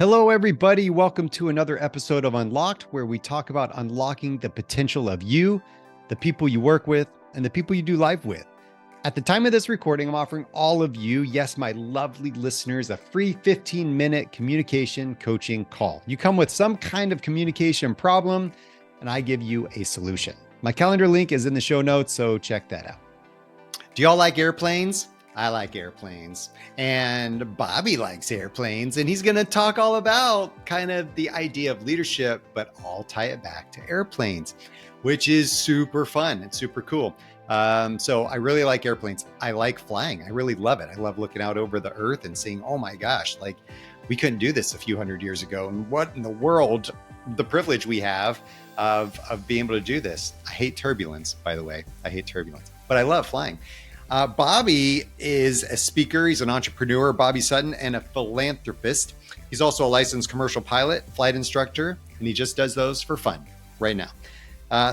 Hello, everybody. Welcome to another episode of Unlocked, where we talk about unlocking the potential of you, the people you work with, and the people you do life with. At the time of this recording, I'm offering all of you, yes, my lovely listeners, a free 15-minute communication coaching call. You come with some kind of communication problem, and I give you a solution. My calendar link is in the show notes, so check that out. Do y'all like airplanes? I like airplanes, and Bobby likes airplanes, and he's going to talk all about kind of the idea of leadership, but all tie it back to airplanes, which is super fun and super cool. So I really like airplanes. I like flying. I really love it. I love looking out over the earth and seeing, oh my gosh, like we couldn't do this a few hundred years ago. And what in the world, the privilege we have of being able to do this. I hate turbulence, by the way. I hate turbulence, but I love flying. Bobby is a speaker. He's an entrepreneur, Bobby Sutton, and a philanthropist. He's also a licensed commercial pilot, flight instructor, and he just does those for fun right now.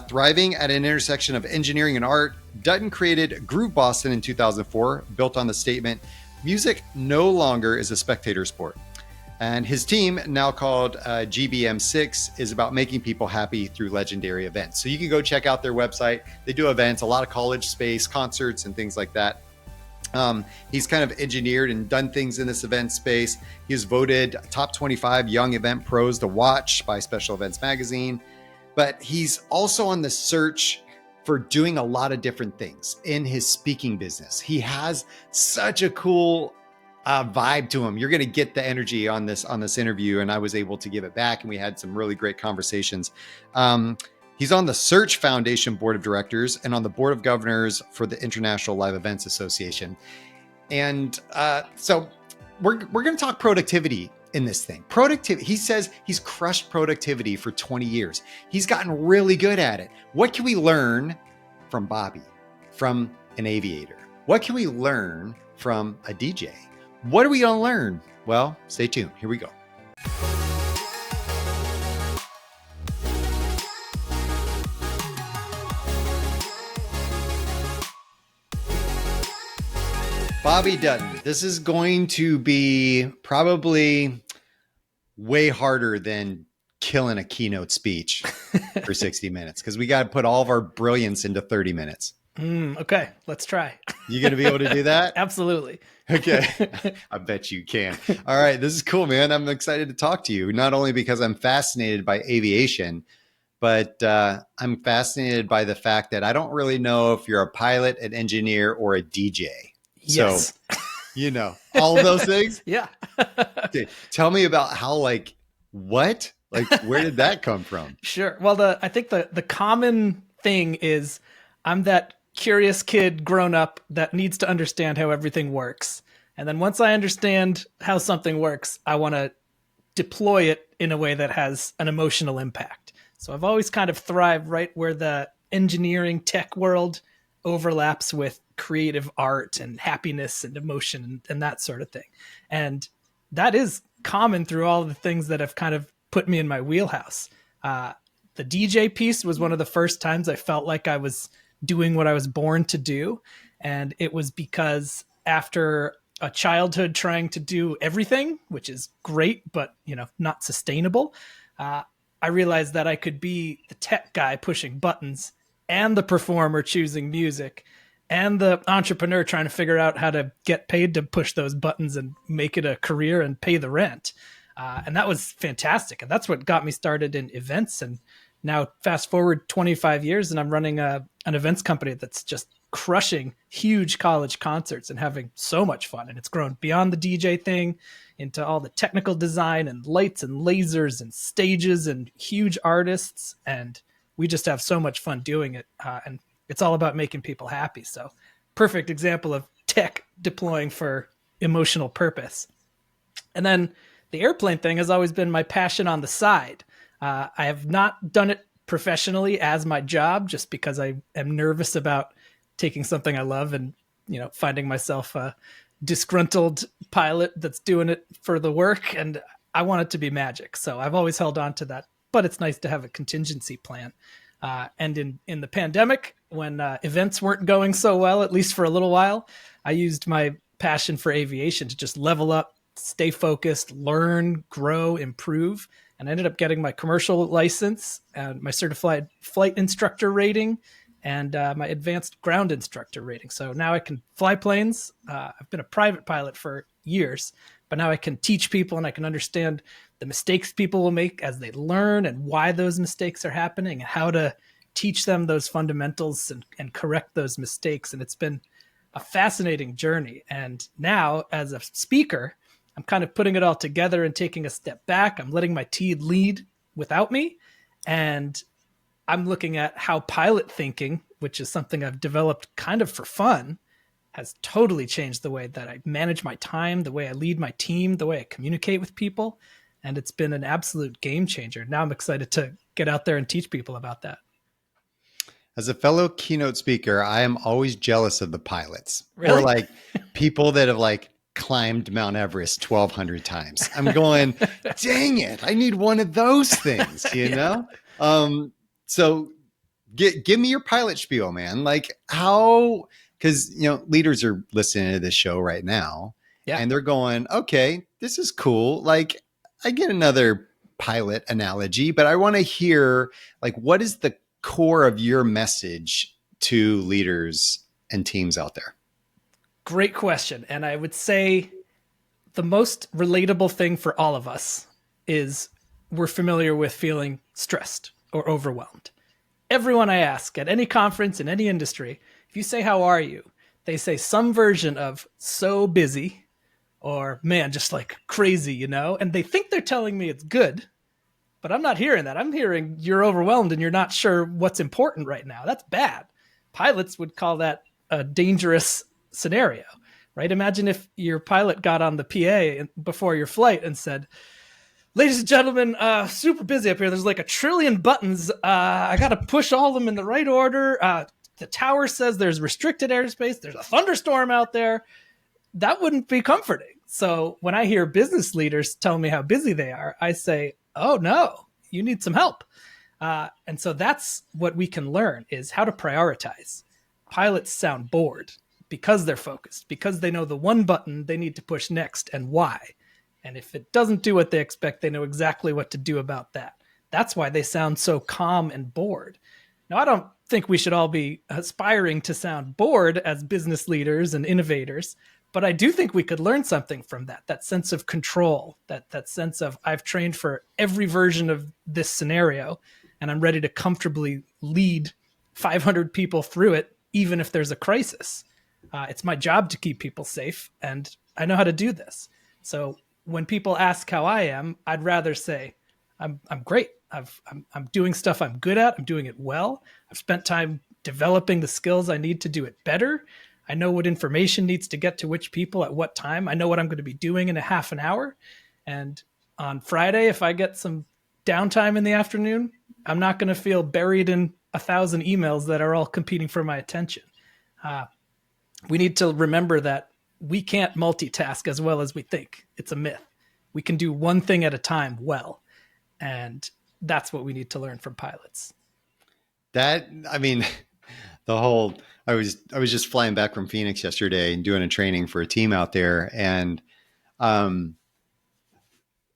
Thriving at an intersection of engineering and art, Dutton created Groove Boston in 2004, built on the statement, music no longer is a spectator sport. And his team, now called GBM6, is about making people happy through legendary events. So you can go check out their website. They do events, a lot of college space, concerts, and things like that. He's kind of engineered and done things in this event space. He was voted top 25 young event pros to watch by Special Events Magazine. But he's also on the search for doing a lot of different things in his speaking business. He has such a cool vibe to him. You're going to get the energy on this interview, and I was able to give it back, and we had some really great conversations. He's on the Search Foundation Board of Directors and on the Board of Governors for the International Live Events Association. And so we're going to talk productivity in this thing. Productivity. He says he's crushed productivity for 20 years. He's gotten really good at it. What can we learn from Bobby, from an aviator? What can we learn from a DJ? What are we going to learn? Well, stay tuned. Here we go. Bobby Dutton, this is going to be probably way harder than killing a keynote speech for 60 minutes because we got to put all of our brilliance into 30 minutes. Okay, let's try. You going to be able to do that? Absolutely. Okay. I bet you can. All right. This is cool, man. I'm excited to talk to you, not only because I'm fascinated by aviation, but I'm fascinated by the fact that I don't really know if you're a pilot, an engineer, or a DJ. Yes. So, you know, all of those things. Yeah. Okay. Tell me about how, what? Where did that come from? Sure. Well, I think the common thing is I'm that curious kid grown up that needs to understand how everything works. And then once I understand how something works, I want to deploy it in a way that has an emotional impact. So I've always kind of thrived right where the engineering tech world overlaps with creative art and happiness and emotion and that sort of thing. And that is common through all the things that have kind of put me in my wheelhouse. The DJ piece was one of the first times I felt like I was doing what I was born to do. And it was because after a childhood trying to do everything, which is great, but not sustainable, I realized that I could be the tech guy pushing buttons and the performer choosing music and the entrepreneur trying to figure out how to get paid to push those buttons and make it a career and pay the rent. And that was fantastic. And that's what got me started in events. And now fast forward 25 years and I'm running an events company that's just crushing huge college concerts and having so much fun. And it's grown beyond the DJ thing into all the technical design and lights and lasers and stages and huge artists. And we just have so much fun doing it. And it's all about making people happy. So perfect example of tech deploying for emotional purpose. And then the airplane thing has always been my passion on the side. I have not done it professionally as my job just because I am nervous about taking something I love and, finding myself a disgruntled pilot that's doing it for the work. And I want it to be magic. So I've always held on to that, but it's nice to have a contingency plan. And in the pandemic, when events weren't going so well, at least for a little while, I used my passion for aviation to just level up stay focused, learn, grow, improve. And I ended up getting my commercial license and my certified flight instructor rating and my advanced ground instructor rating. So now I can fly planes. I've been a private pilot for years, but now I can teach people and I can understand the mistakes people will make as they learn and why those mistakes are happening and how to teach them those fundamentals and correct those mistakes. And it's been a fascinating journey. And now as a speaker, I'm kind of putting it all together and taking a step back. I'm letting my team lead without me. And I'm looking at how pilot thinking, which is something I've developed kind of for fun, has totally changed the way that I manage my time, the way I lead my team, the way I communicate with people. And it's been an absolute game changer. Now I'm excited to get out there and teach people about that. As a fellow keynote speaker, I am always jealous of the pilots. Really? Or like people that have like climbed Mount Everest 1,200 times. I'm going, dang it, I need one of those things, you know? So give me your pilot spiel, man. Like how, because, you know, leaders are listening to this show right now and they're going, okay, this is cool. Like I get another pilot analogy, but I want to hear like, what is the core of your message to leaders and teams out there? Great question. And I would say the most relatable thing for all of us is we're familiar with feeling stressed or overwhelmed. Everyone I ask at any conference in any industry, if you say, how are you? They say some version of so busy or man, just like crazy, you know, and they think they're telling me it's good, but I'm not hearing that. I'm hearing you're overwhelmed and you're not sure what's important right now. That's bad. Pilots would call that a dangerous scenario, right? Imagine if your pilot got on the PA before your flight and said, ladies and gentlemen, super busy up here. There's like 1 trillion buttons. I got to push all of them in the right order. The tower says there's restricted airspace. There's a thunderstorm out there. That wouldn't be comforting. So when I hear business leaders tell me how busy they are, I say, oh no, you need some help. And so that's what we can learn is how to prioritize. Pilots sound bored because they're focused, because they know the one button they need to push next and why. And if it doesn't do what they expect, they know exactly what to do about that. That's why they sound so calm and bored. Now, I don't think we should all be aspiring to sound bored as business leaders and innovators, but I do think we could learn something from that sense of control, that sense of I've trained for every version of this scenario, and I'm ready to comfortably lead 500 people through it, even if there's a crisis. It's my job to keep people safe, and I know how to do this. So when people ask how I am, I'd rather say, I'm great. I'm doing stuff I'm good at. I'm doing it well. I've spent time developing the skills I need to do it better. I know what information needs to get to which people at what time. I know what I'm going to be doing in a half an hour. And on Friday, if I get some downtime in the afternoon, I'm not going to feel buried in 1,000 emails that are all competing for my attention. We need to remember that we can't multitask as well as we think. It's a myth. We can do one thing at a time well. And that's what we need to learn from pilots. I was just flying back from Phoenix yesterday and doing a training for a team out there. And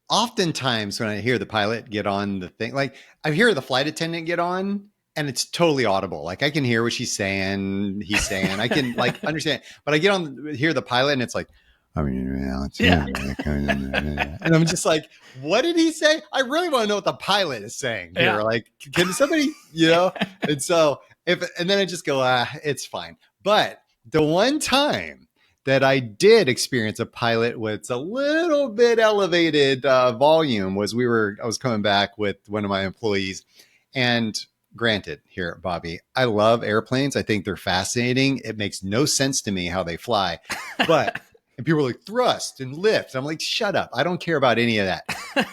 oftentimes when I hear the pilot get on the thing, like I hear the flight attendant get on and it's totally audible. Like I can hear what he's saying, I can like understand, but I get on hear the pilot and it's like, and I'm just like, what did he say? I really want to know what the pilot is saying here. Yeah. Like, can somebody, and so and then I just go, it's fine. But the one time that I did experience a pilot with a little bit elevated volume was I was coming back with one of my employees, and granted here, Bobby, I love airplanes. I think they're fascinating. It makes no sense to me how they fly, but and people are like thrust and lift. I'm like, shut up. I don't care about any of that.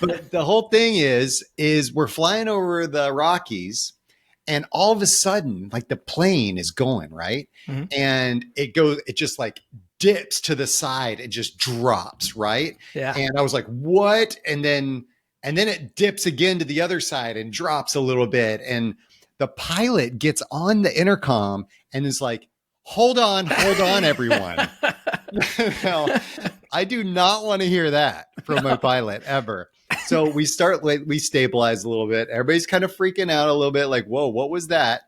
But the whole thing is we're flying over the Rockies and all of a sudden, like the plane is going, right? Mm-hmm. And it just like dips to the side and just drops, right? Yeah. And I was like, what? And then it dips again to the other side and drops a little bit. And the pilot gets on the intercom and is like, hold on, everyone. Now, I do not want to hear that from my pilot ever. So we start, like, we stabilize a little bit. Everybody's kind of freaking out a little bit, like, whoa, what was that?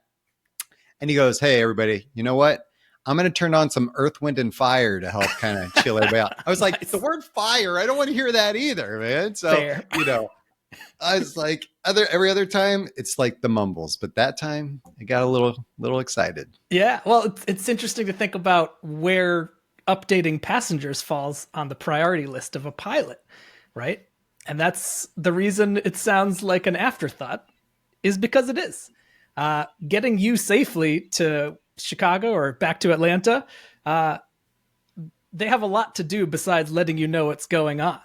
And he goes, hey, everybody, you know what? I'm going to turn on some earth, wind, and fire to help kind of chill everybody out. I was like, Nice. the word fire, I don't want to hear that either, man. So, Fair. I was like, every other time, it's like the mumbles. But that time, I got a little excited. Yeah, well, it's interesting to think about where updating passengers falls on the priority list of a pilot, right? And that's the reason it sounds like an afterthought, is because it is. Getting you safely to Chicago or back to Atlanta, they have a lot to do besides letting you know what's going on.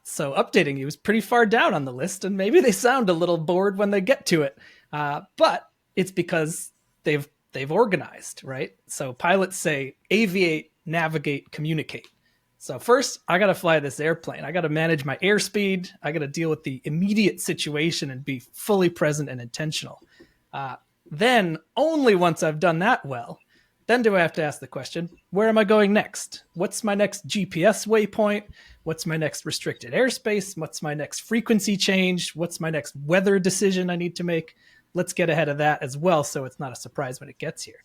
So updating you is pretty far down on the list, and maybe they sound a little bored when they get to it. But it's because they've organized, right? So pilots say aviate, navigate, communicate. So first, I got to fly this airplane. I got to manage my airspeed. I got to deal with the immediate situation and be fully present and intentional. Then, only once I've done that well, then do I have to ask the question, where am I going next? What's my next GPS waypoint? What's my next restricted airspace? What's my next frequency change? What's my next weather decision I need to make? Let's get ahead of that as well, so it's not a surprise when it gets here.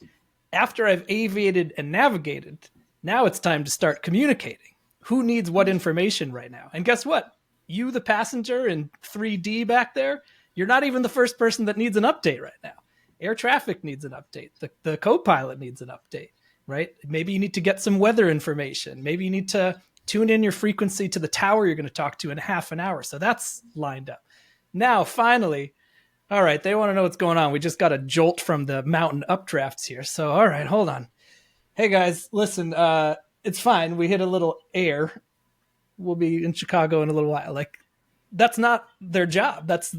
After I've aviated and navigated, now it's time to start communicating. Who needs what information right now? And guess what? You, the passenger in 3D back there, you're not even the first person that needs an update right now. Air traffic needs an update. The co-pilot needs an update, right? Maybe you need to get some weather information. Maybe you need to tune in your frequency to the tower you're going to talk to in half an hour. So that's lined up. Now, finally, all right, they want to know what's going on. We just got a jolt from the mountain updrafts here. So, all right, hold on. Hey, guys, listen, it's fine. We hit a little air. We'll be in Chicago in a little while. Like, that's not their job. That's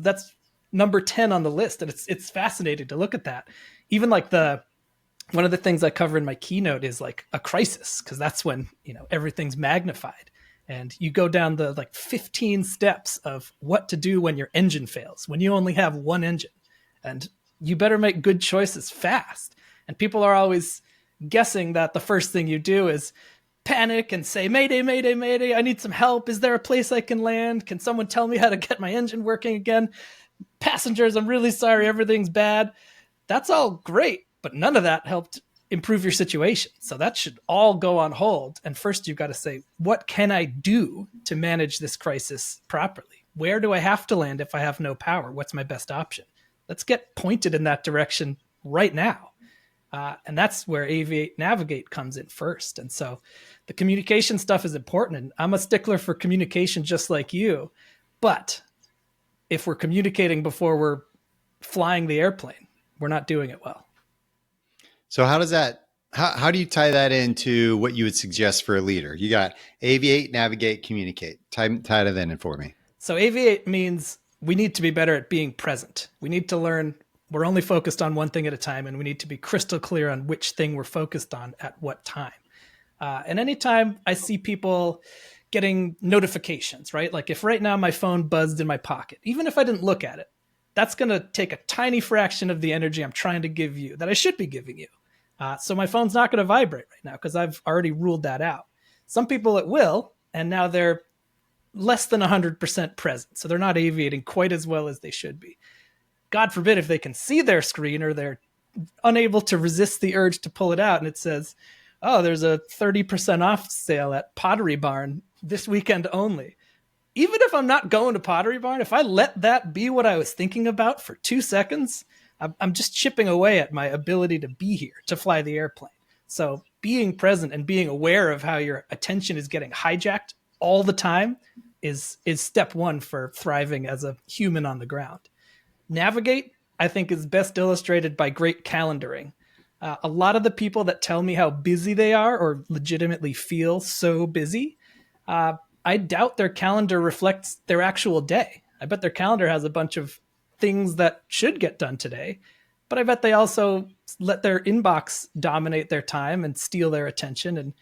number 10 on the list. And it's fascinating to look at that. Even like one of the things I cover in my keynote is like a crisis, because that's when, everything's magnified. And you go down the like 15 steps of what to do when your engine fails, when you only have one engine. And you better make good choices fast. And people are always guessing that the first thing you do is panic and say, Mayday, Mayday, Mayday, I need some help. Is there a place I can land? Can someone tell me how to get my engine working again? Passengers, I'm really sorry, everything's bad. That's all great, but none of that helped improve your situation. So that should all go on hold. And first you've got to say, what can I do to manage this crisis properly? Where do I have to land if I have no power? What's my best option? Let's get pointed in that direction right now. And that's where aviate, navigate comes in first. And so the communication stuff is important. And I'm a stickler for communication just like you. But if we're communicating before we're flying the airplane, we're not doing it well. So how do you tie that into what you would suggest for a leader? You got aviate, navigate, communicate. Tie that in for me. So aviate means we need to be better at being present. We need to learn we're only focused on one thing at a time, and we need to be crystal clear on which thing we're focused on at what time. And anytime I see people getting notifications, right? Like if right now my phone buzzed in my pocket, even if I didn't look at it, that's going to take a tiny fraction of the energy I'm trying to give you that I should be giving you. So my phone's not going to vibrate right now because I've already ruled that out. Some people it will, and now they're less than 100% present. So they're not aviating quite as well as they should be. God forbid if they can see their screen or they're unable to resist the urge to pull it out and it says, oh, there's a 30% off sale at Pottery Barn this weekend only. Even if I'm not going to Pottery Barn, if I let that be what I was thinking about for 2 seconds, I'm just chipping away at my ability to be here, to fly the airplane. So being present and being aware of how your attention is getting hijacked all the time is step one for thriving as a human on the ground. Navigate, I think, is best illustrated by great calendaring. A lot of the people that tell me how busy they are or legitimately feel so busy, I doubt their calendar reflects their actual day. I bet their calendar has a bunch of things that should get done today, but I bet they also let their inbox dominate their time and steal their attention and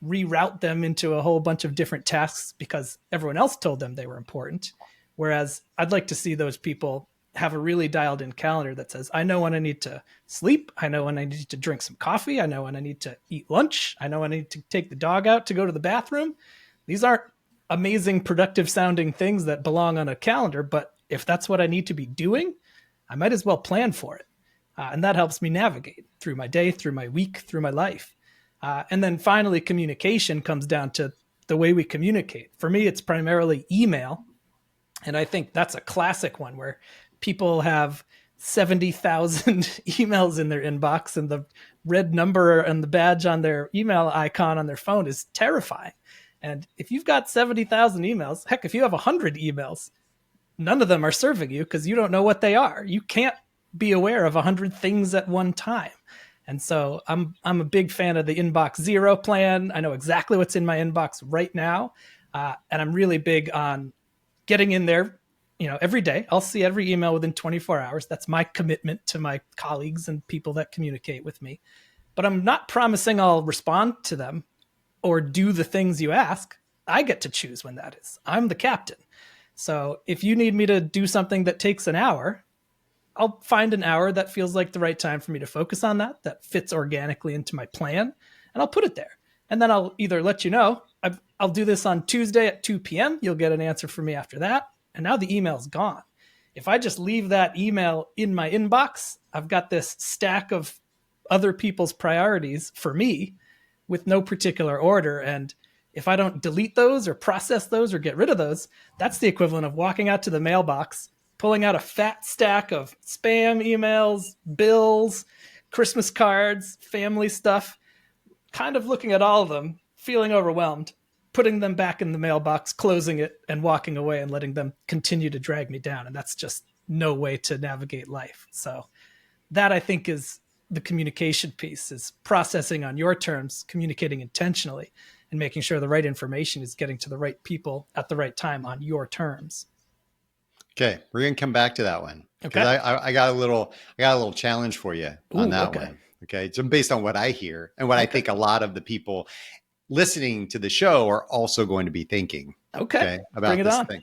reroute them into a whole bunch of different tasks because everyone else told them they were important. Whereas I'd like to see those people have a really dialed in calendar that says, I know when I need to sleep. I know when I need to drink some coffee. I know when I need to eat lunch. I know when I need to take the dog out to go to the bathroom. These aren't amazing, productive sounding things that belong on a calendar, but if that's what I need to be doing, I might as well plan for it. And that helps me navigate through my day, through my week, through my life. And then finally, communication comes down to the way we communicate. For me, it's primarily email. And I think that's a classic one where people have 70,000 emails in their inbox, and the red number and the badge on their email icon on their phone is terrifying. And if you've got 70,000 emails, heck, if you have 100 emails, none of them are serving you because you don't know what they are. You can't be aware of 100 things at one time. And so I'm a big fan of the inbox zero plan. I know exactly what's in my inbox right now. And I'm really big on getting in there, every day. I'll see every email within 24 hours. That's my commitment to my colleagues and people that communicate with me. But I'm not promising I'll respond to them or do the things you ask. I get to choose when that is. I'm the captain. So if you need me to do something that takes an hour, I'll find an hour that feels like the right time for me to focus on that fits organically into my plan, and I'll put it there. And then I'll either let you know, I'll do this on Tuesday at 2 p.m. You'll get an answer from me after that. And now the email's gone. If I just leave that email in my inbox, I've got this stack of other people's priorities for me with no particular order. And if I don't delete those or process those or get rid of those, that's the equivalent of walking out to the mailbox, pulling out a fat stack of spam emails, bills, Christmas cards, family stuff, kind of looking at all of them, feeling overwhelmed, putting them back in the mailbox, closing it, and walking away and letting them continue to drag me down. And that's just no way to navigate life. So that, I think, is the communication piece, is processing on your terms, communicating intentionally, and making sure the right information is getting to the right people at the right time on your terms. Okay, we're gonna come back to that one. Okay, I got a little challenge for you on that one. Okay, so based on what I hear and what I think a lot of the people listening to the show are also going to be thinking. Okay, about bring it this on. thing.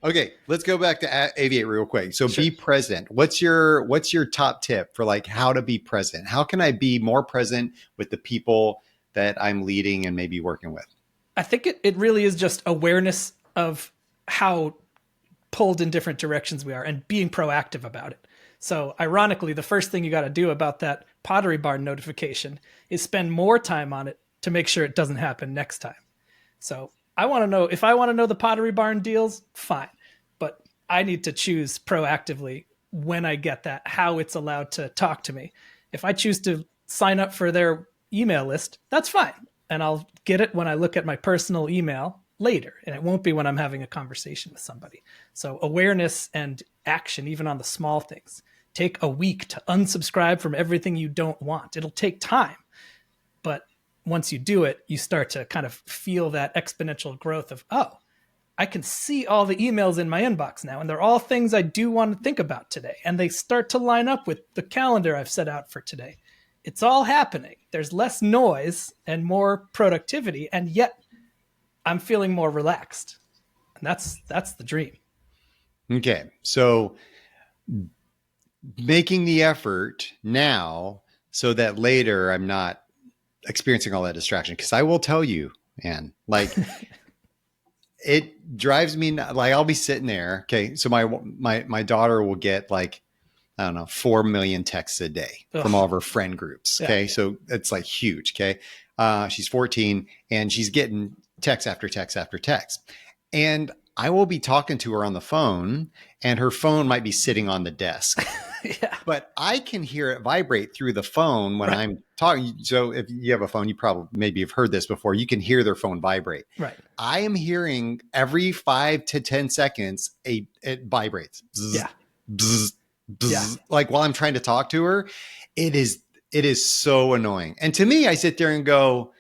Okay. Let's go back to Aviate real quick. So Sure. Be present. What's your top tip for like how to be present? How can I be more present with the people that I'm leading and maybe working with? I think it really is just awareness of how pulled in different directions we are and being proactive about it. So ironically, the first thing you got to do about that Pottery Barn notification is spend more time on it to make sure it doesn't happen next time. So I want to know, if I want to know the Pottery Barn deals, fine. But I need to choose proactively when I get that, how it's allowed to talk to me. If I choose to sign up for their email list, that's fine. And I'll get it when I look at my personal email later. And it won't be when I'm having a conversation with somebody. So awareness and action, even on the small things. Take a week to unsubscribe from everything you don't want. It'll take time. But once you do it, you start to kind of feel that exponential growth of, oh, I can see all the emails in my inbox now, and they're all things I do want to think about today. And they start to line up with the calendar I've set out for today. It's all happening. There's less noise and more productivity, and yet I'm feeling more relaxed. And that's the dream. Okay. So making the effort now so that later I'm not experiencing all that distraction. Because I will tell you, man, like it drives me, like I'll be sitting there. Okay. So my daughter will get like, I don't know, 4 million texts a day from all of her friend groups. Okay. Yeah. So it's like huge. Okay. She's 14 and she's getting text after text after text. And I will be talking to her on the phone and her phone might be sitting on the desk. Yeah. But I can hear it vibrate through the phone when I'm talking. So if you have a phone, you probably maybe have heard this before. You can hear their phone vibrate. Right. I am hearing every 5 to 10 seconds, it vibrates. Bzz, yeah. Bzz, bzz, yeah. Like while I'm trying to talk to her, it is so annoying. And to me, I sit there and go,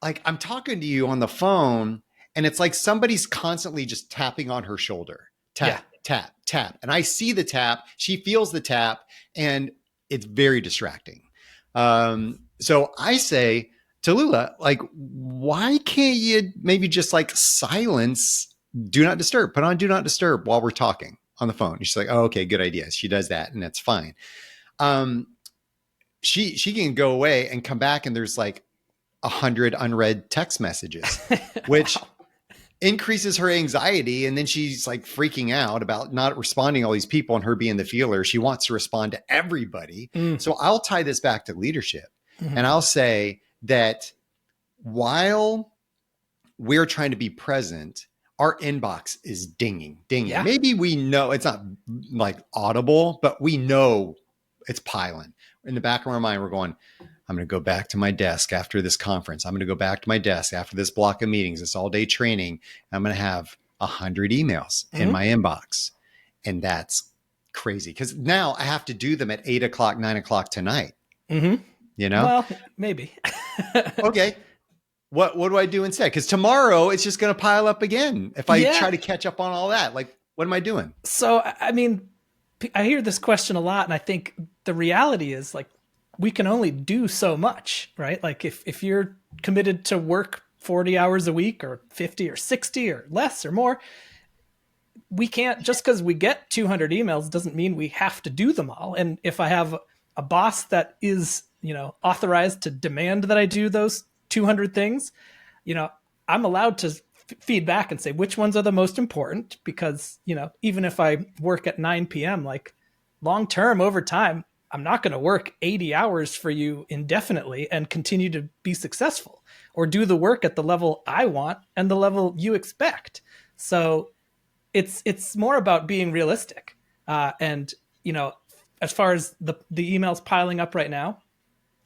like, I'm talking to you on the phone and it's like somebody's constantly just tapping on her shoulder. Tap, tap, tap. And I see the tap. She feels the tap and it's very distracting. So I say to Lula, like, why can't you maybe just like silence, do not disturb, put on do not disturb while we're talking on the phone. She's like, oh, okay, good idea. She does that, and that's fine. She can go away and come back, and there's like 100 unread text messages, which Wow. increases her anxiety. And then she's like freaking out about not responding to all these people and her being the feeler. She wants to respond to everybody. So I'll tie this back to leadership. And I'll say that while we're trying to be present, our inbox is dinging. Yeah. Maybe we know it's not like audible, but we know it's piling. In the back of our mind, we're going, I'm going to go back to my desk after this conference. I'm going to go back to my desk after this block of meetings, this all day training. I'm going to have 100 emails in my inbox. And that's crazy because now I have to do them at 8 o'clock, 9 o'clock tonight. You know? Well, maybe. Okay. What do I do instead? Because tomorrow it's just going to pile up again. If I try to catch up on all that, like, what am I doing? So, I mean, I hear this question a lot, and I think the reality is like, we can only do so much, right? Like if you're committed to work 40 hours a week or 50 or 60 or less or more, we can't, just because we get 200 emails doesn't mean we have to do them all. And if I have a boss that is, authorized to demand that I do those 200 things, I'm allowed to feed back and say which ones are the most important, because, even if I work at 9 p.m., like long term over time, I'm not going to work 80 hours for you indefinitely and continue to be successful or do the work at the level I want and the level you expect. So it's more about being realistic. And, as far as the emails piling up right now,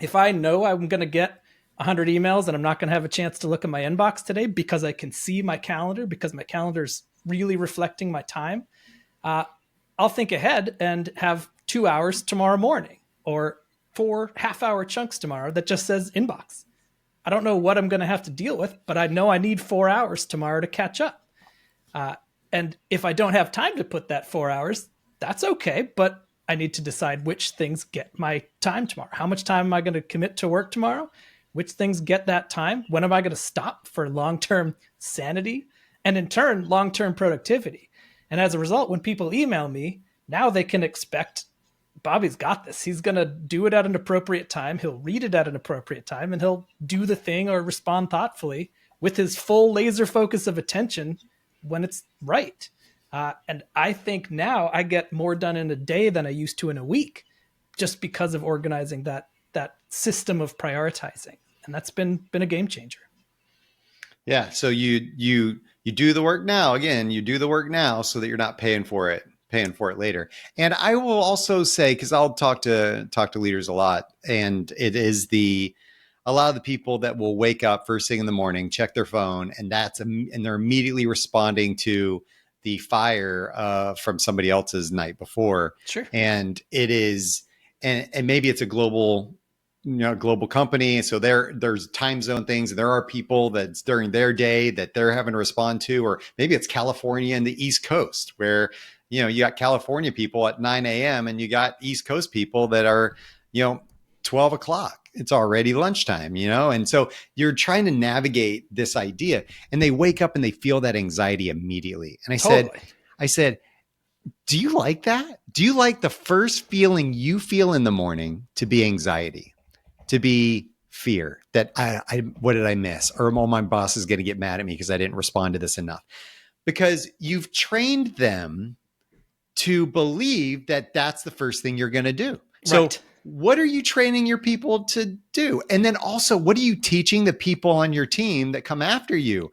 if I know I'm going to get 100 emails and I'm not going to have a chance to look at my inbox today because I can see my calendar, because my calendar's really reflecting my time, I'll think ahead and have 2 hours tomorrow morning or 4 half-hour chunks tomorrow that just says inbox. I don't know what I'm going to have to deal with, but I know I need 4 hours tomorrow to catch up. And if I don't have time to put that 4 hours, that's okay, but I need to decide which things get my time tomorrow. How much time am I going to commit to work tomorrow? Which things get that time? When am I going to stop for long-term sanity and in turn, long-term productivity? And as a result, when people email me, now they can expect Bobby's got this. He's going to do it at an appropriate time. He'll read it at an appropriate time, and he'll do the thing or respond thoughtfully with his full laser focus of attention when it's right. And I think now I get more done in a day than I used to in a week, just because of organizing that system of prioritizing. And that's been a game changer. Yeah. So you do the work now. Again, you do the work now so that you're not paying for it later. And I will also say, because I'll talk to leaders a lot, and it is a lot of the people that will wake up first thing in the morning, check their phone, and they're immediately responding to the fire from somebody else's night before. Sure. And it is, and maybe it's a global company. So there's time zone things. And there are people that's during their day that they're having to respond to, or maybe it's California and the East Coast where, you got California people at 9 a.m. and you got East Coast people that are, 12 o'clock. It's already lunchtime, And so you're trying to navigate this idea, and they wake up and they feel that anxiety immediately. And I said, do you like that? Do you like the first feeling you feel in the morning to be anxiety, to be fear that what did I miss? Or my boss is going to get mad at me because I didn't respond to this enough, because you've trained them to believe that that's the first thing you're going to do. So right. What are you training your people to do? And then also, what are you teaching the people on your team that come after you?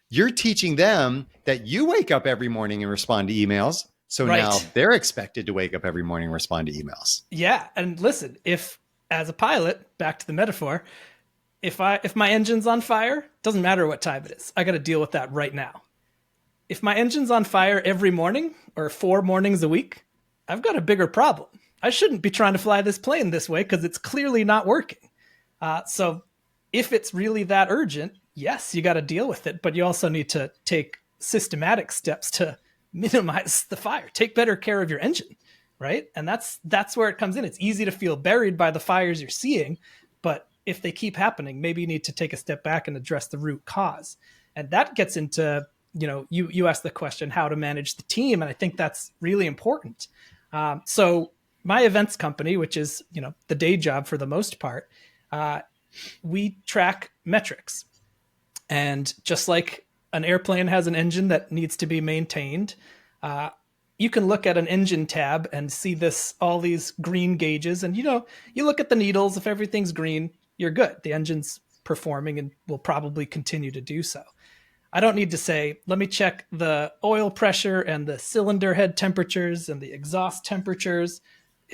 You're teaching them that you wake up every morning and respond to emails. So right. Now they're expected to wake up every morning and respond to emails. Yeah. And listen, if as a pilot, back to the metaphor, if my engine's on fire, doesn't matter what time it is, I got to deal with that right now. If my engine's on fire every morning or 4 mornings a week, I've got a bigger problem. I shouldn't be trying to fly this plane this way because it's clearly not working. So if it's really that urgent, yes, you got to deal with it, but you also need to take systematic steps to minimize the fire. Take better care of your engine, right? And that's where it comes in. It's easy to feel buried by the fires you're seeing, but if they keep happening, maybe you need to take a step back and address the root cause. And that gets into you asked the question how to manage the team, and I think that's really important. So my events company, which is the day job for the most part, we track metrics, and just like an airplane has an engine that needs to be maintained, you can look at an engine tab and see all these green gauges, and you look at the needles. If everything's green, you're good. The engine's performing and will probably continue to do so. I don't need to say, let me check the oil pressure and the cylinder head temperatures and the exhaust temperatures.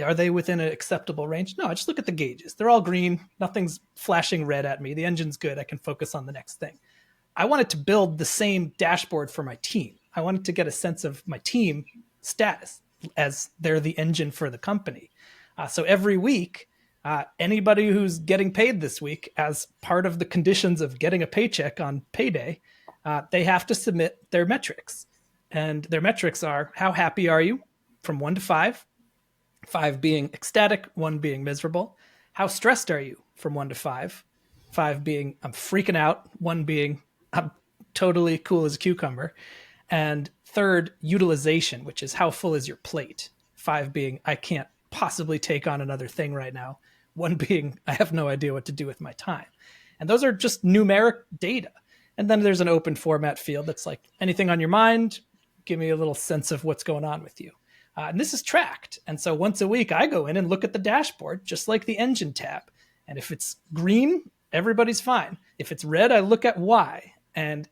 Are they within an acceptable range? No, I just look at the gauges. They're all green. Nothing's flashing red at me. The engine's good. I can focus on the next thing. I wanted to build the same dashboard for my team. I wanted to get a sense of my team status as they're the engine for the company. So every week, anybody who's getting paid this week, as part of the conditions of getting a paycheck on payday, they have to submit their metrics. And their metrics are, how happy are you from 1 to 5? 5 being ecstatic, 1 being miserable. How stressed are you from 1 to 5? 5 being, I'm freaking out. 1 being, I'm totally cool as a cucumber. And third, utilization, which is how full is your plate? 5 being, I can't possibly take on another thing right now. 1 being, I have no idea what to do with my time. And those are just numeric data. And then there's an open format field that's like, anything on your mind? Give me a little sense of what's going on with you. And this is tracked. And so once a week, I go in and look at the dashboard, just like the engine tab. And if it's green, everybody's fine. If it's red, I look at why. And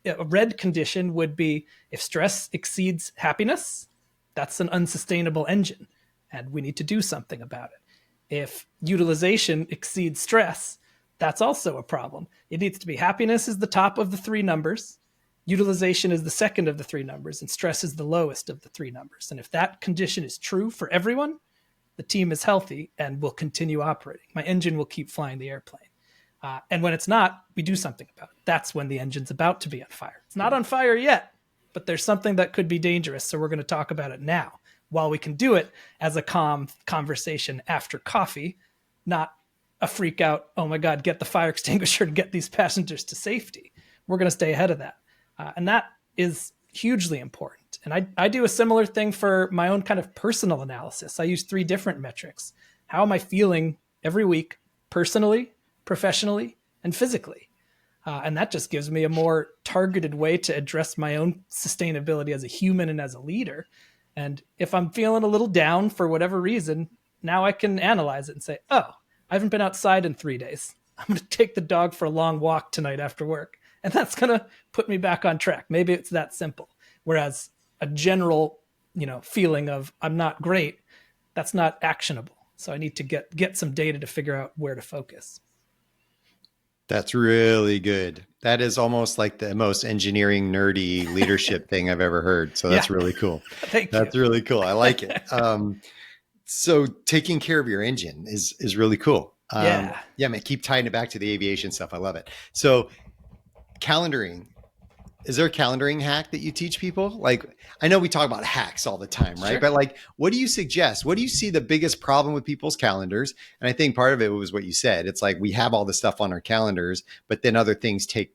a red condition would be if stress exceeds happiness, that's an unsustainable engine, and we need to do something about it. If utilization exceeds stress, that's also a problem. It needs to be happiness is the top of the 3 numbers, utilization is the second of the 3 numbers, and stress is the lowest of the 3 numbers. And if that condition is true for everyone, the team is healthy and will continue operating. My engine will keep flying the airplane. And when it's not, we do something about it. That's when the engine's about to be on fire. It's not on fire yet, but there's something that could be dangerous. So we're going to talk about it now, while we can do it as a calm conversation after coffee, not a freak out, oh my God, get the fire extinguisher to get these passengers to safety. We're going to stay ahead of that. And that is hugely important. And I do a similar thing for my own kind of personal analysis. I use 3 different metrics. How am I feeling every week, personally, professionally, and physically? And that just gives me a more targeted way to address my own sustainability as a human and as a leader. And if I'm feeling a little down for whatever reason, now I can analyze it and say, oh, I haven't been outside in 3 days. I'm going to take the dog for a long walk tonight after work. And that's going to put me back on track. Maybe it's that simple. Whereas a general, feeling of I'm not great, that's not actionable. So I need to get some data to figure out where to focus. That's really good. That is almost like the most engineering nerdy leadership thing I've ever heard. So that's really cool. Thank you. That's really cool. I like it. So taking care of your engine is really cool. Yeah, man, keep tying it back to the aviation stuff. I love it. So calendaring, is there a calendaring hack that you teach people? Like, I know we talk about hacks all the time, right? Sure. But like, what do you suggest? What do you see the biggest problem with people's calendars? And I think part of it was what you said. It's like, we have all this stuff on our calendars, but then other things take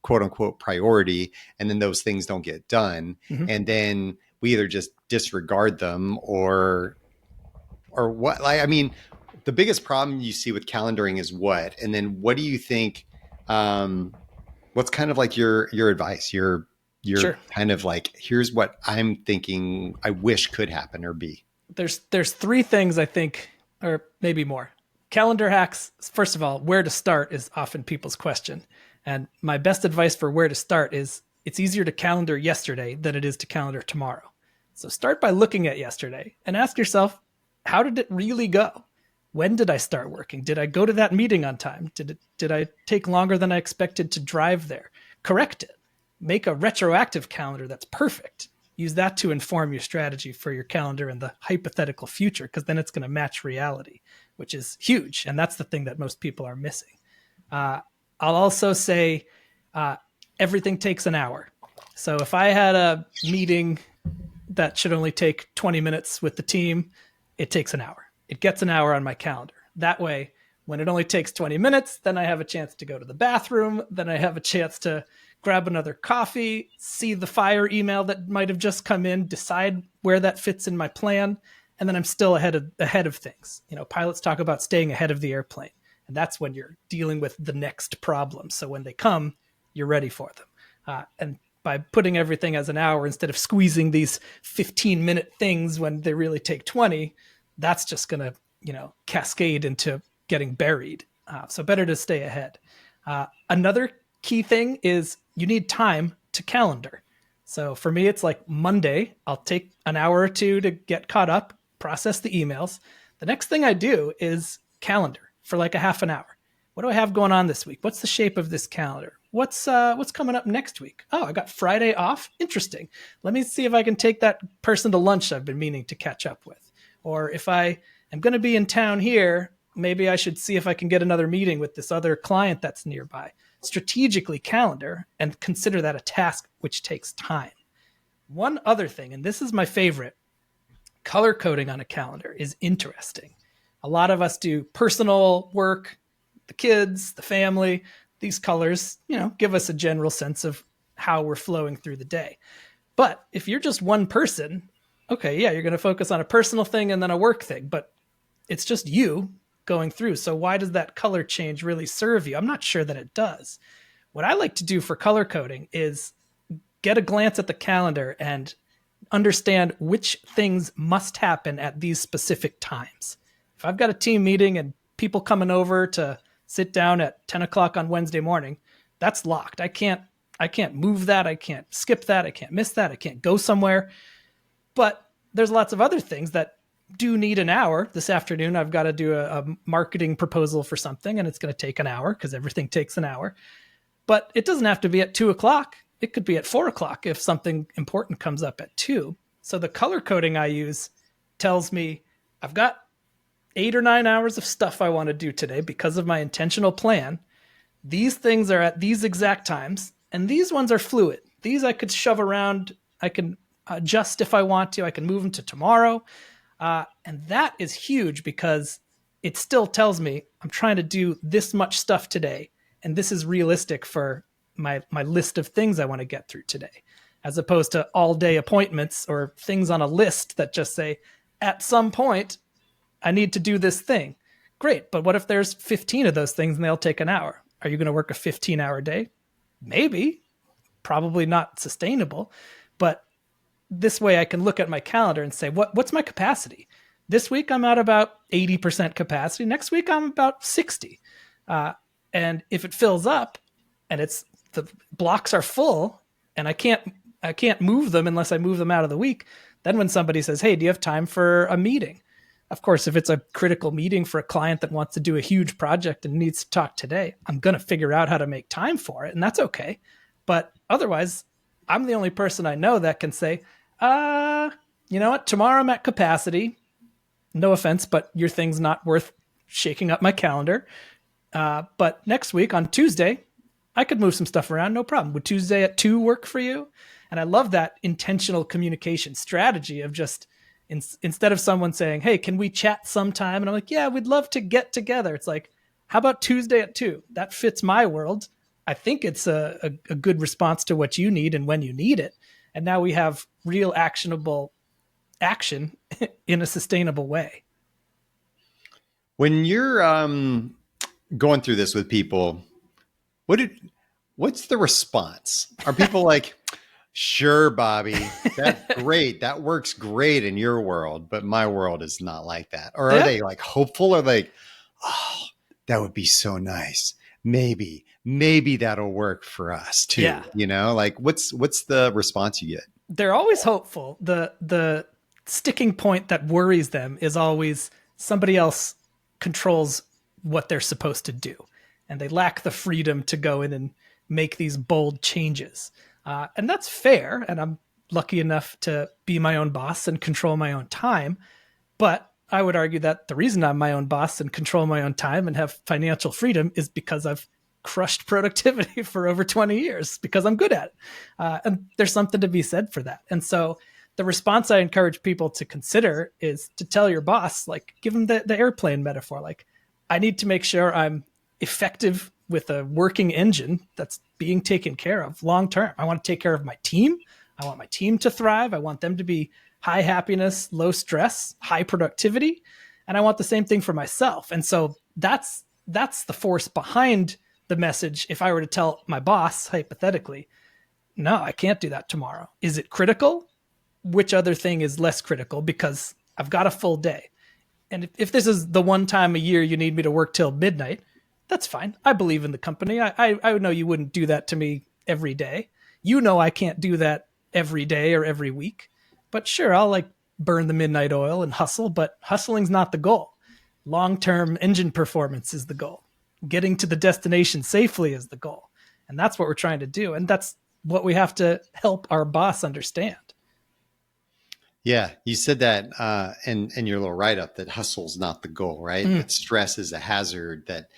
quote unquote priority. And then those things don't get done. Mm-hmm. And then we either just disregard them or what? Like, I mean, the biggest problem you see with calendaring is what? And then what do you think, what's kind of like your advice, your sure. kind of like, here's what I'm thinking I wish could happen or be? There's 3 things I think, or maybe more. Calendar hacks. First of all, where to start is often people's question. And my best advice for where to start is it's easier to calendar yesterday than it is to calendar tomorrow. So start by looking at yesterday and ask yourself, how did it really go? When did I start working? Did I go to that meeting on time? Did I take longer than I expected to drive there? Correct it. Make a retroactive calendar that's perfect. Use that to inform your strategy for your calendar in the hypothetical future, because then it's going to match reality, which is huge. And that's the thing that most people are missing. I'll also say everything takes an hour. So if I had a meeting that should only take 20 minutes with the team, it takes an hour. It gets an hour on my calendar. That way, When it only takes 20 minutes, then I have a chance to go to the bathroom. Then I have a chance to grab another coffee, see the fire email that might have just come in, decide where that fits in my plan. And then I'm still ahead of things. Pilots talk about staying ahead of the airplane. And that's when you're dealing with the next problem. So when they come, you're ready for them. And by putting everything as an hour instead of squeezing these 15-minute things when they really take 20, that's just going to, cascade into getting buried. So better to stay ahead. Another key thing is you need time to calendar. So for me, it's like Monday, I'll take an hour or two to get caught up, process the emails. The next thing I do is calendar for like a half an hour. What do I have going on this week? What's the shape of this calendar? What's coming up next week? Oh, I got Friday off. Interesting. Let me see if I can take that person to lunch I've been meaning to catch up with. Or if I am going to be in town here, maybe I should see if I can get another meeting with this other client that's nearby. Strategically calendar and consider that a task which takes time. One other thing, and this is my favorite, color coding on a calendar is interesting. A lot of us do personal work, the kids, the family. These colors, give us a general sense of how we're flowing through the day. But if you're just one person, okay, yeah, you're going to focus on a personal thing and then a work thing, but it's just you going through. So why does that color change really serve you? I'm not sure that it does. What I like to do for color coding is get a glance at the calendar and understand which things must happen at these specific times. If I've got a team meeting and people coming over to sit down at 10 o'clock on Wednesday morning, that's locked. I can't move that. I can't skip that. I can't miss that. I can't go somewhere. But there's lots of other things that do need an hour. This afternoon, I've got to do a marketing proposal for something, and it's going to take an hour because everything takes an hour. But it doesn't have to be at 2 o'clock. It could be at 4 o'clock if something important comes up at 2. So the color coding I use tells me I've got 8 or 9 hours of stuff I want to do today because of my intentional plan. These things are at these exact times, and these ones are fluid. These I could shove around. I can adjust if I want to. I can move them to tomorrow. And that is huge because it still tells me I'm trying to do this much stuff today. And this is realistic for my list of things I want to get through today, as opposed to all day appointments or things on a list that just say, at some point, I need to do this thing. Great. But what if there's 15 of those things and they'll take an hour? Are you going to work a 15-hour day? Maybe. Probably not sustainable. But this way I can look at my calendar and say, what's my capacity? This week I'm at about 80% capacity. Next week I'm about 60. And if it fills up and the blocks are full and I can't move them unless I move them out of the week, then when somebody says, hey, do you have time for a meeting? Of course, if it's a critical meeting for a client that wants to do a huge project and needs to talk today, I'm going to figure out how to make time for it. And that's okay. But otherwise, I'm the only person I know that can say, you know what? Tomorrow I'm at capacity. No offense, but your thing's not worth shaking up my calendar. But next week on Tuesday, I could move some stuff around. No problem. Would Tuesday at 2 work for you? And I love that intentional communication strategy of just instead of someone saying, hey, can we chat sometime? And I'm like, yeah, we'd love to get together. It's like, how about Tuesday at 2? That fits my world. I think it's a good response to what you need and when you need it. And now we have real actionable action in a sustainable way. When you're going through this with people, what's the response? Are people like, sure, Bobby, that's great. That works great in your world, but my world is not like that. Or are they like hopeful or like, oh, that would be so nice. Maybe that'll work for us too. Yeah. Like what's the response you get? They're always hopeful. The sticking point that worries them is always somebody else controls what they're supposed to do. And they lack the freedom to go in and make these bold changes. And that's fair. And I'm lucky enough to be my own boss and control my own time. But I would argue that the reason I'm my own boss and control my own time and have financial freedom is because I've crushed productivity for over 20 years because I'm good at it. And there's something to be said for that. And so the response I encourage people to consider is to tell your boss, like give them the airplane metaphor. Like, I need to make sure I'm effective with a working engine that's being taken care of long term. I want to take care of my team. I want my team to thrive. I want them to be high happiness, low stress, high productivity. And I want the same thing for myself. And so that's the force behind the message. If I were to tell my boss, hypothetically, no, I can't do that tomorrow. Is it critical? Which other thing is less critical? Because I've got a full day. And if this is the one time a year you need me to work till midnight, that's fine. I believe in the company. I know you wouldn't do that to me every day. You know I can't do that every day or every week. But sure, I'll like burn the midnight oil and hustle, but hustling's not the goal. Long-term engine performance is the goal. Getting to the destination safely is the goal. And that's what we're trying to do. And that's what we have to help our boss understand. Yeah, you said that in your little write-up that hustle's not the goal, right? That stress is a hazard, that,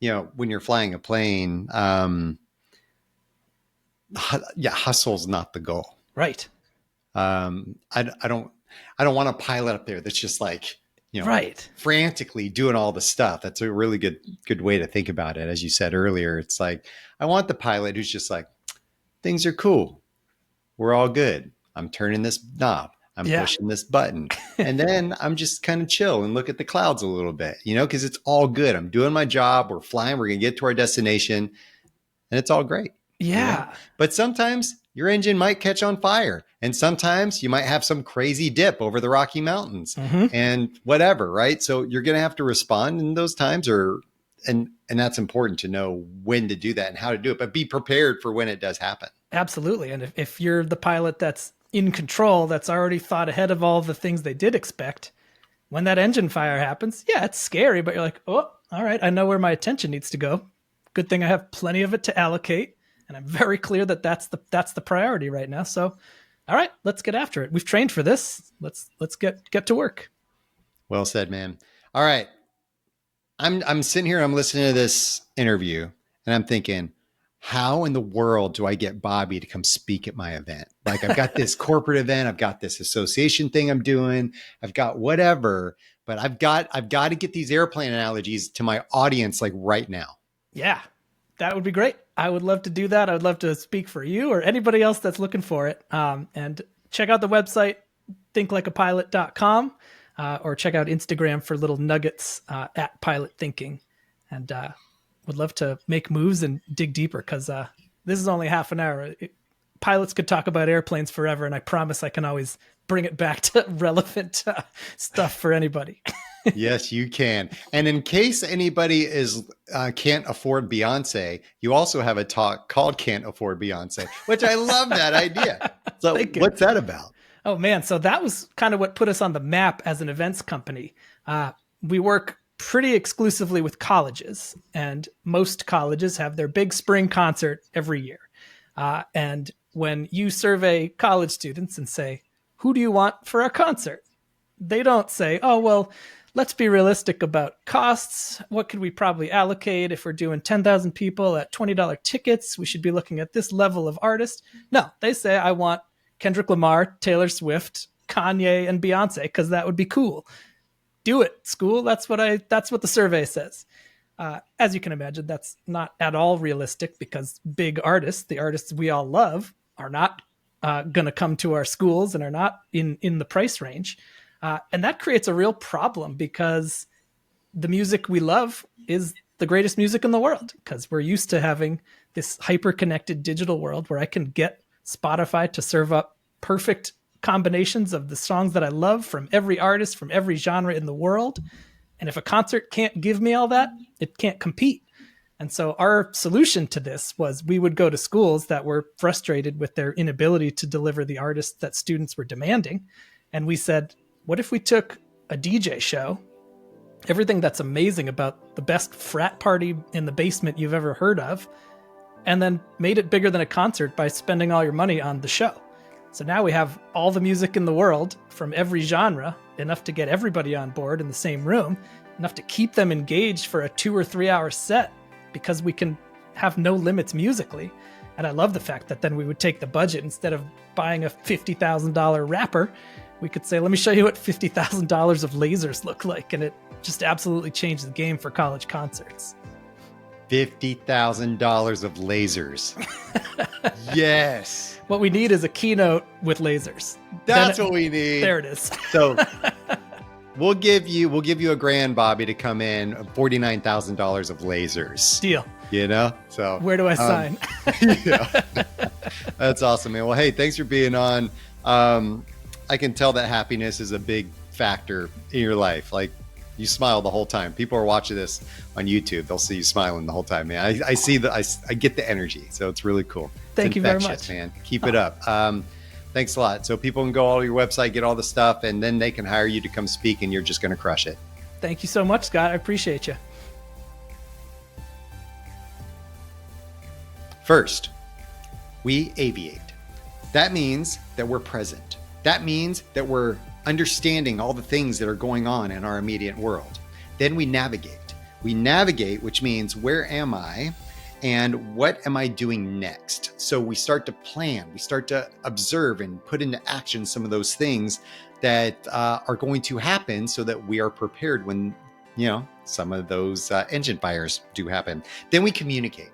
you know, when you're flying a plane, hustle's not the goal. Right. I don't want a pilot up there that's just like, you know, right, frantically doing all the stuff. That's a really good way to think about it. As you said earlier, it's like, I want the pilot who's just like, things are cool. We're all good. I'm turning this knob. I'm pushing this button. And then I'm just kind of chill and look at the clouds a little bit, you know, because it's all good. I'm doing my job. We're flying. We're going to get to our destination and it's all great. Yeah. You know? But sometimes your engine might catch on fire. And sometimes you might have some crazy dip over the Rocky Mountains and whatever, right? So you're going to have to respond in those times, and that's important to know when to do that and how to do it, but be prepared for when it does happen. Absolutely. And if you're the pilot that's in control, that's already thought ahead of all the things they did expect, when that engine fire happens, yeah, it's scary, but you're like, oh, all right, I know where my attention needs to go. Good thing I have plenty of it to allocate. And I'm very clear that that's the priority right now. So, all right, let's get after it. We've trained for this. Let's get to work. Well said, man. All right. I'm sitting here, I'm listening to this interview and I'm thinking, how in the world do I get Bobby to come speak at my event? Like, I've got this corporate event, I've got this association thing I'm doing, I've got whatever, but I've got to get these airplane analogies to my audience like right now. Yeah, that would be great. I would love to do that. I would love to speak for you or anybody else that's looking for it. And check out the website, thinklikeapilot.com, or check out Instagram for little nuggets at Pilot Thinking. And would love to make moves and dig deeper, because this is only half an hour. Pilots could talk about airplanes forever, and I promise I can always bring it back to relevant stuff for anybody. Yes, you can. And in case anybody can't afford Beyonce, you also have a talk called Can't Afford Beyonce, which I love that idea. So what's that about? Oh, man. So that was kind of what put us on the map as an events company. We work pretty exclusively with colleges, and most colleges have their big spring concert every year. And when you survey college students and say, who do you want for our concert? They don't say, oh, well, let's be realistic about costs. What could we probably allocate if we're doing 10,000 people at $20 tickets? We should be looking at this level of artist. No, they say, I want Kendrick Lamar, Taylor Swift, Kanye, and Beyonce, because that would be cool. Do it, school. That's what the survey says. As you can imagine, that's not at all realistic, because big artists, the artists we all love, are not going to come to our schools and are not in the price range. And that creates a real problem, because the music we love is the greatest music in the world, because we're used to having this hyper-connected digital world where I can get Spotify to serve up perfect combinations of the songs that I love from every artist, from every genre in the world. And if a concert can't give me all that, it can't compete. And so our solution to this was, we would go to schools that were frustrated with their inability to deliver the artists that students were demanding. And we said, what if we took a DJ show, everything that's amazing about the best frat party in the basement you've ever heard of, and then made it bigger than a concert by spending all your money on the show? So now we have all the music in the world from every genre, enough to get everybody on board in the same room, enough to keep them engaged for a 2 or 3 hour set, because we can have no limits musically. And I love the fact that then we would take the budget, instead of buying a $50,000 rapper, We could say, let me show you what $50,000 of lasers look like. And it just absolutely changed the game for college concerts. $50,000 of lasers. Yes. What we need is a keynote with lasers. That's what we need. There it is. So we'll give you a grand, Bobby, to come in, $49,000 of lasers. Deal. You know? So where do I sign? Yeah. That's awesome, man. Well, hey, thanks for being on. I can tell that happiness is a big factor in your life. Like, you smile the whole time. People are watching this on YouTube. They'll see you smiling the whole time, man. I see I get the energy. So it's really cool. Thank you very much, man. Keep it up. Thanks a lot. So people can go all to your website, get all the stuff, and then they can hire you to come speak, and you're just going to crush it. Thank you so much, Scott. I appreciate you. First, we aviate. That means that we're present. That means that we're understanding all the things that are going on in our immediate world. Then we navigate. We navigate, which means where am I and what am I doing next? So we start to plan, we start to observe and put into action some of those things that are going to happen so that we are prepared when, some of those engine fires do happen. Then we communicate.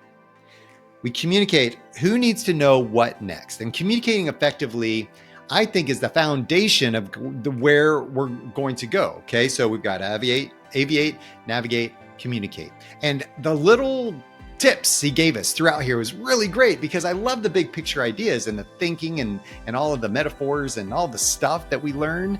We communicate who needs to know what next. And communicating effectively, I think, is the foundation of where we're going to go. Okay, so we've got aviate, navigate, communicate. And the little tips he gave us throughout here was really great, because I love the big picture ideas and the thinking and all of the metaphors and all the stuff that we learn.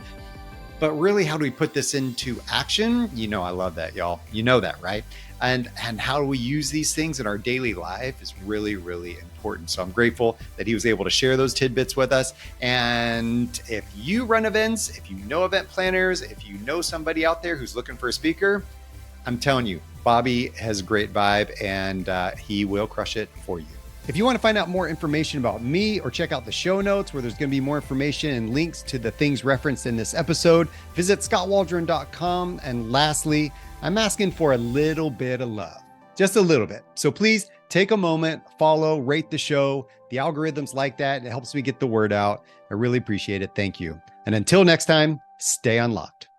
But really, how do we put this into action? I love that, y'all. You know that, right? And how do we use these things in our daily life is really, really important. So I'm grateful that he was able to share those tidbits with us. And if you run events, if you know event planners, if you know somebody out there who's looking for a speaker, I'm telling you, Bobby has a great vibe, and he will crush it for you. If you want to find out more information about me or check out the show notes where there's going to be more information and links to the things referenced in this episode, visit skotwaldron.com. And lastly, I'm asking for a little bit of love, just a little bit. So please take a moment, follow, rate the show. The algorithms like that. It helps me get the word out. I really appreciate it. Thank you. And until next time, stay unlocked.